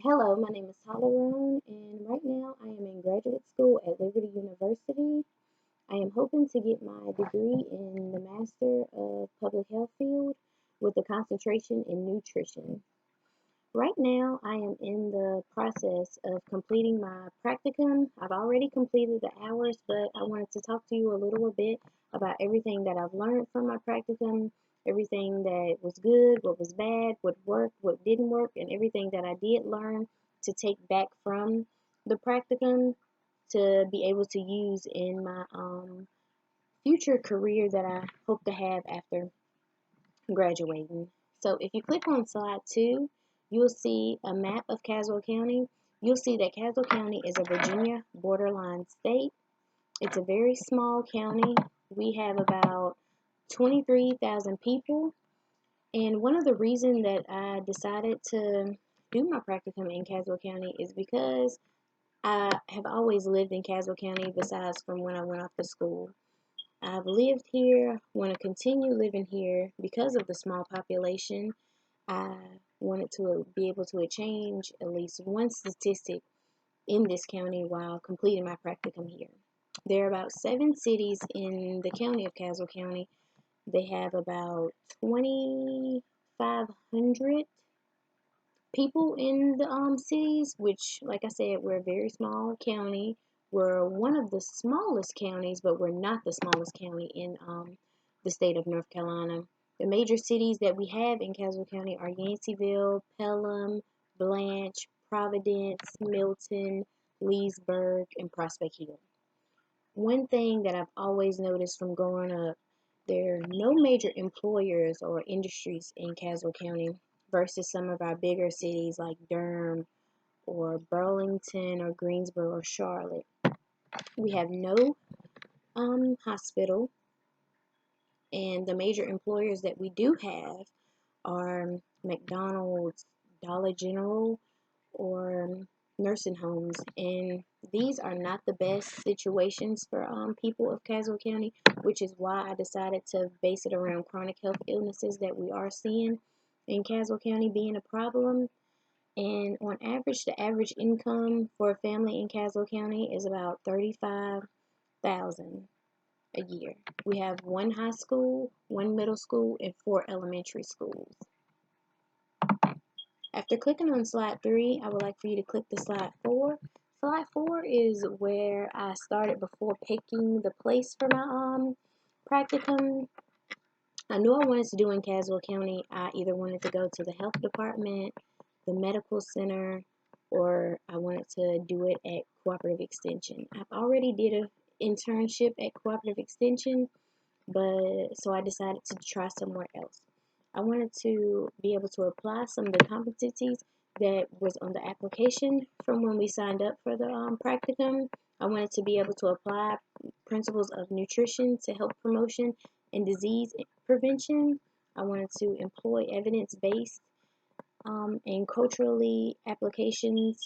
Hello, my name is Tyler, and right now I am in graduate school at Liberty University. I am hoping to get my degree in the Master of Public Health field with a concentration in nutrition. Right now, I am in the process of completing my practicum. I've already completed the hours, but I wanted to talk to you a little bit about everything that I've learned from my practicum, everything that was good, what was bad, what worked, what didn't work, and everything that I did learn to take back from the practicum to be able to use in my future career that I hope to have after graduating. So if you click on slide 2, you'll see a map of Caswell County. You'll see that Caswell County is a Virginia borderline state. It's a very small county. We have about 23,000 people. And one of the reasons that I decided to do my practicum in Caswell County is because I have always lived in Caswell County besides from when I went off to school. I've lived here, want to continue living here because of the small population. I wanted to be able to change at least one statistic in this county while completing my practicum here. There are about 7 cities in the county of Caswell County. They have about 2,500 people in the cities, which, like I said, we're a very small county. We're one of the smallest counties, but we're not the smallest county in the state of North Carolina. The major cities that we have in Caswell County are Yanceyville, Pelham, Blanche, Providence, Milton, Leesburg, and Prospect Hill. One thing that I've always noticed from growing up, there are no major employers or industries in Caswell County versus some of our bigger cities like Durham or Burlington or Greensboro or Charlotte. We have no hospital, and the major employers that we do have are McDonald's, Dollar General, or nursing homes. And these are not the best situations for people of Caswell County, which is why I decided to base it around chronic health illnesses that we are seeing in Caswell County being a problem. And on average, the average income for a family in Caswell County is about 35,000 a year. We have one high school, one middle school, and 4 elementary schools. After clicking on slide 3, I would like for you to click the slide 4. Slide 4 is where I started before picking the place for my practicum. I knew I wanted to do in Caswell County. I either wanted to go to the health department, the medical center, or I wanted to do it at Cooperative Extension. I've already did an internship at Cooperative Extension, but so I decided to try somewhere else. I wanted to be able to apply some of the competencies that was on the application from when we signed up for the practicum. I wanted to be able to apply principles of nutrition to health promotion and disease prevention. I wanted to employ evidence-based and culturally applications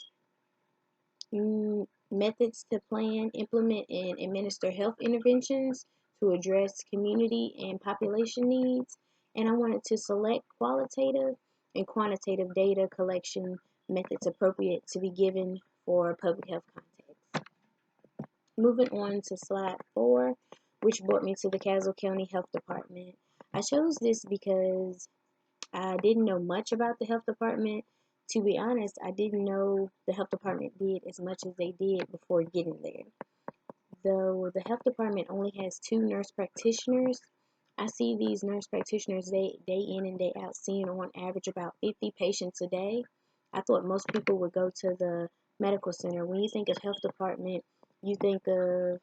methods to plan, implement, and administer health interventions to address community and population needs. And I wanted to select qualitative and quantitative data collection methods appropriate to be given for public health context. Moving on to slide 4, which brought me to the Caswell County Health Department. I chose this because I didn't know much about the health department. To be honest, I didn't know the health department did as much as they did before getting there. Though the health department only has 2 nurse practitioners, I see these nurse practitioners day in and day out seeing on average about 50 patients a day. I thought most people would go to the medical center. When you think of health department, you think of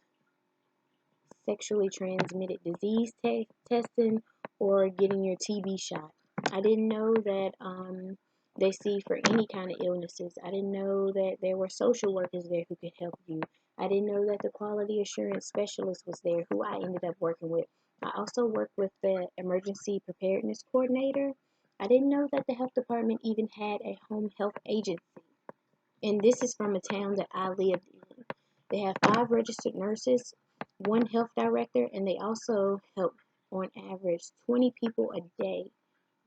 sexually transmitted disease testing or getting your TB shot. I didn't know that they see for any kind of illnesses. I didn't know that there were social workers there who could help you. I didn't know that the quality assurance specialist was there, who I ended up working with. I also worked with the emergency preparedness coordinator. I didn't know that the health department even had a home health agency. And this is from a town that I lived in. They have 5 registered nurses, 1 health director, and they also help on average 20 people a day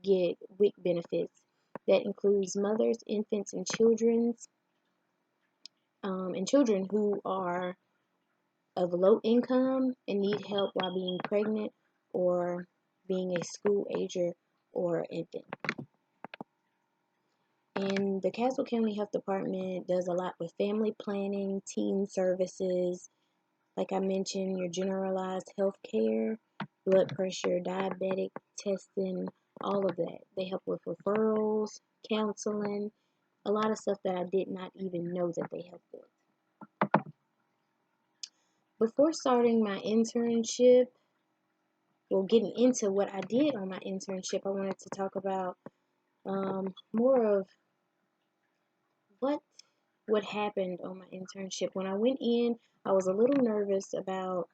get WIC benefits. That includes mothers, infants, and children who are of low income and need help while being pregnant or being a school ager or infant. And the Caswell County Health Department does a lot with family planning, teen services, like I mentioned, your generalized health care, blood pressure, diabetic testing, all of that. They help with referrals, counseling, a lot of stuff that I did not even know that they help with. Before starting my internship, well, getting into what I did on my internship, I wanted to talk about more of what happened on my internship. When I went in, I was a little nervous about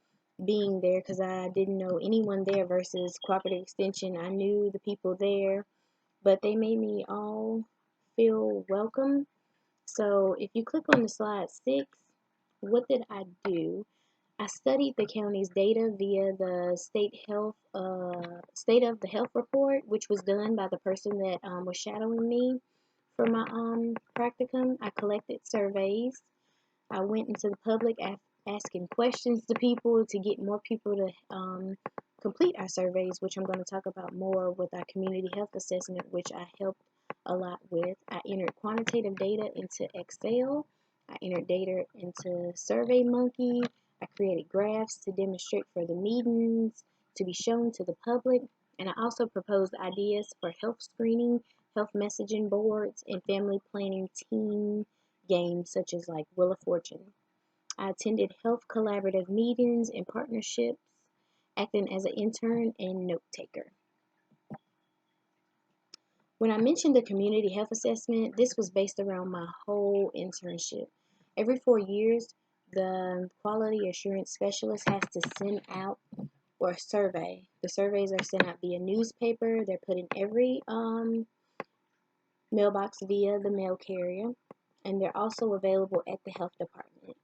being there because I didn't know anyone there versus cooperative extension. I knew the people there, but they made me all feel welcome. So if you click on the slide 6, what did I do? I studied the county's data via the state of the health report, which was done by the person that was shadowing me for my practicum. I collected surveys. I went into the public asking questions to people to get more people to complete our surveys, which I'm going to talk about more with our community health assessment, which I helped a lot with. I entered quantitative data into Excel. I entered data into SurveyMonkey. I created graphs to demonstrate for the meetings to be shown to the public. And I also proposed ideas for health screening, health messaging boards, and family planning team games such as like Wheel of Fortune. I attended health collaborative meetings and partnerships, acting as an intern and note taker. When I mentioned the community health assessment, this was based around my whole internship. Every 4 years, the quality assurance specialist has to send out or survey. The surveys are sent out via newspaper. They're put in every mailbox via the mail carrier, and they're also available at the health department.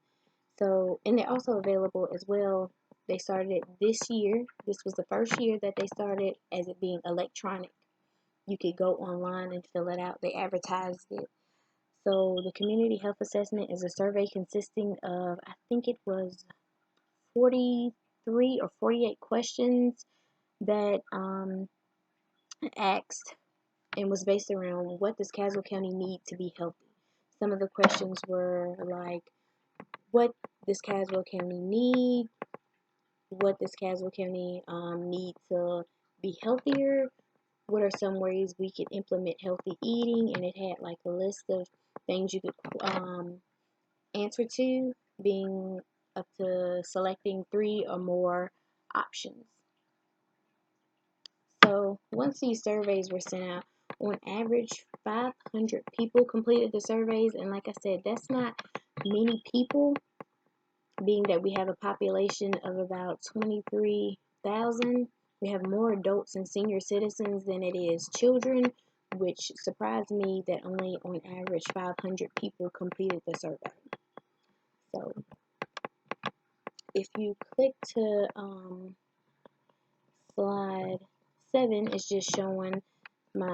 So, and they're also available as well. They started it this year. This was the first year that they started as it being electronic. You could go online and fill it out. They advertised it. So the community health assessment is a survey consisting of, I think it was 43 or 48 questions that asked and was based around what does Caswell County need to be healthy. Some of the questions were like, what does Caswell County need? What does Caswell County need to be healthier? What are some ways we could implement healthy eating? And it had like a list of things you could answer to, being up to selecting 3 or more options. So once these surveys were sent out, on average, 500 people completed the surveys. And like I said, that's not many people, being that we have a population of about 23,000. We have more adults and senior citizens than it is children, which surprised me that only on average 500 people completed the survey. So if you click to slide 7, it's just showing my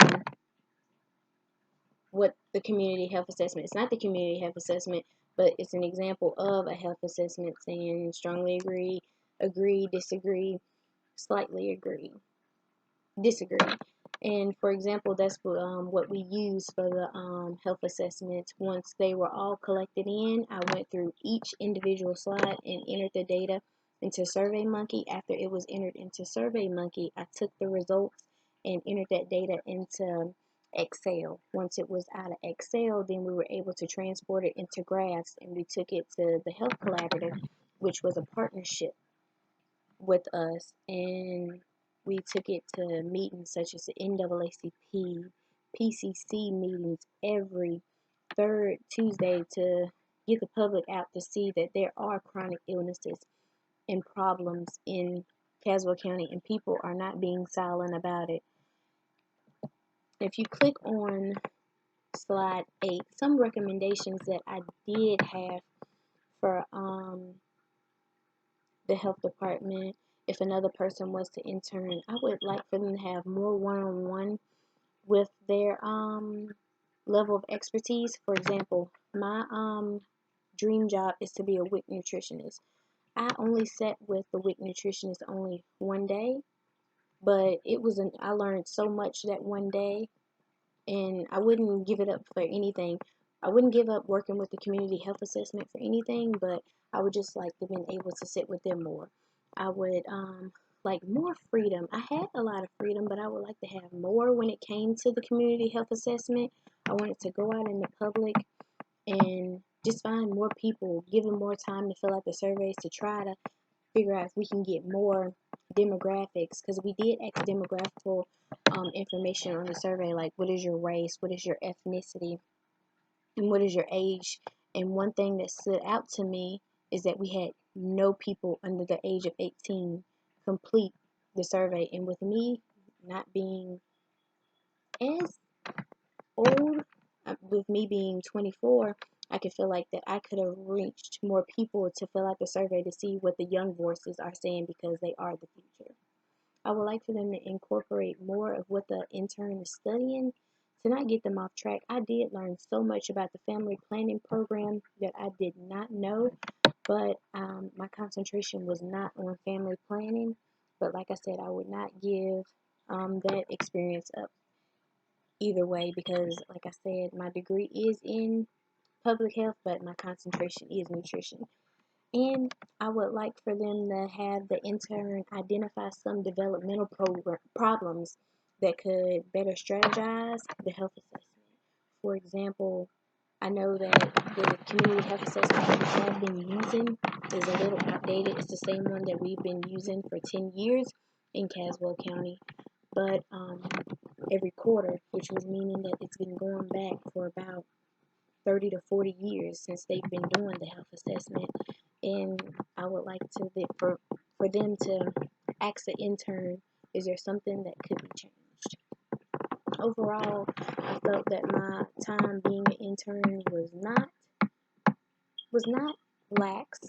what the community health assessment. It's not the community health assessment, but it's an example of a health assessment saying strongly agree, disagree, slightly agree, disagree. And for example, that's what we used for the health assessments. Once they were all collected in, I went through each individual slide and entered the data into SurveyMonkey. After it was entered into SurveyMonkey, I took the results and entered that data into Excel. Once it was out of Excel, then we were able to transport it into graphs, and we took it to the Health Collaborative, which was a partnership with us, and we took it to meetings such as the NAACP, PCC meetings every third Tuesday to get the public out to see that there are chronic illnesses and problems in Caswell County, and people are not being silent about it. If you click on slide 8, some recommendations that I did have for the health department, if another person was to intern, I would like for them to have more one-on-one with their level of expertise. For example, my dream job is to be a WIC nutritionist. I only sat with the WIC nutritionist only one day, but I learned so much that one day, and I wouldn't give it up for anything. I wouldn't give up working with the community health assessment for anything, but I would just like to been able to sit with them more. I would like more freedom. I had a lot of freedom, but I would like to have more when it came to the community health assessment. I wanted to go out in the public and just find more people, give them more time to fill out the surveys to try to figure out if we can get more demographics, because we did ask demographical information on the survey, like what is your race, what is your ethnicity, and what is your age. And one thing that stood out to me is that we had no people under the age of 18 complete the survey. And with me not being as old, with me being 24, I could feel like that I could have reached more people to fill out the survey to see what the young voices are saying, because they are the future. I would like for them to incorporate more of what the intern is studying. To not get them off track, I did learn so much about the family planning program that I did not know, but my concentration was not on family planning. But like I said, I would not give that experience up either way, because like I said, my degree is in public health, but my concentration is nutrition. And I would like for them to have the intern identify some developmental problems that could better strategize the health assessment. For example, I know that the community health assessment that we have been using is a little outdated. It's the same one that we've been using for 10 years in Caswell County, but every quarter, which was meaning that it's been going back for about 30 to 40 years since they've been doing the health assessment. And I would like to for them to ask the intern, is there something that could be changed? Overall, I felt that my time being an intern was not lax.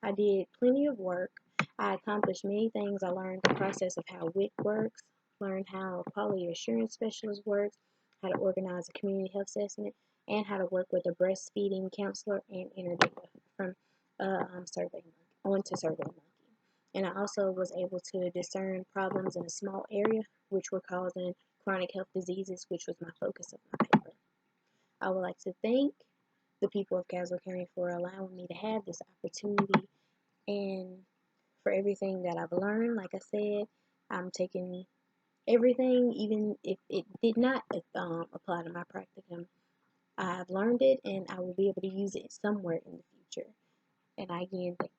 I did plenty of work. I accomplished many things. I learned the process of how WIC works, learned how quality assurance specialist works, how to organize a community health assessment, and how to work with a breastfeeding counselor and enter data from Survey onto SurveyMonkey. And I also was able to discern problems in a small area, which were causing chronic health diseases, which was my focus of my paper. I would like to thank the people of Caswell County for allowing me to have this opportunity, and for everything that I've learned. Like I said, I'm taking everything, even if it did not apply to my practicum. I've learned it, and I will be able to use it somewhere in the future. And I again thank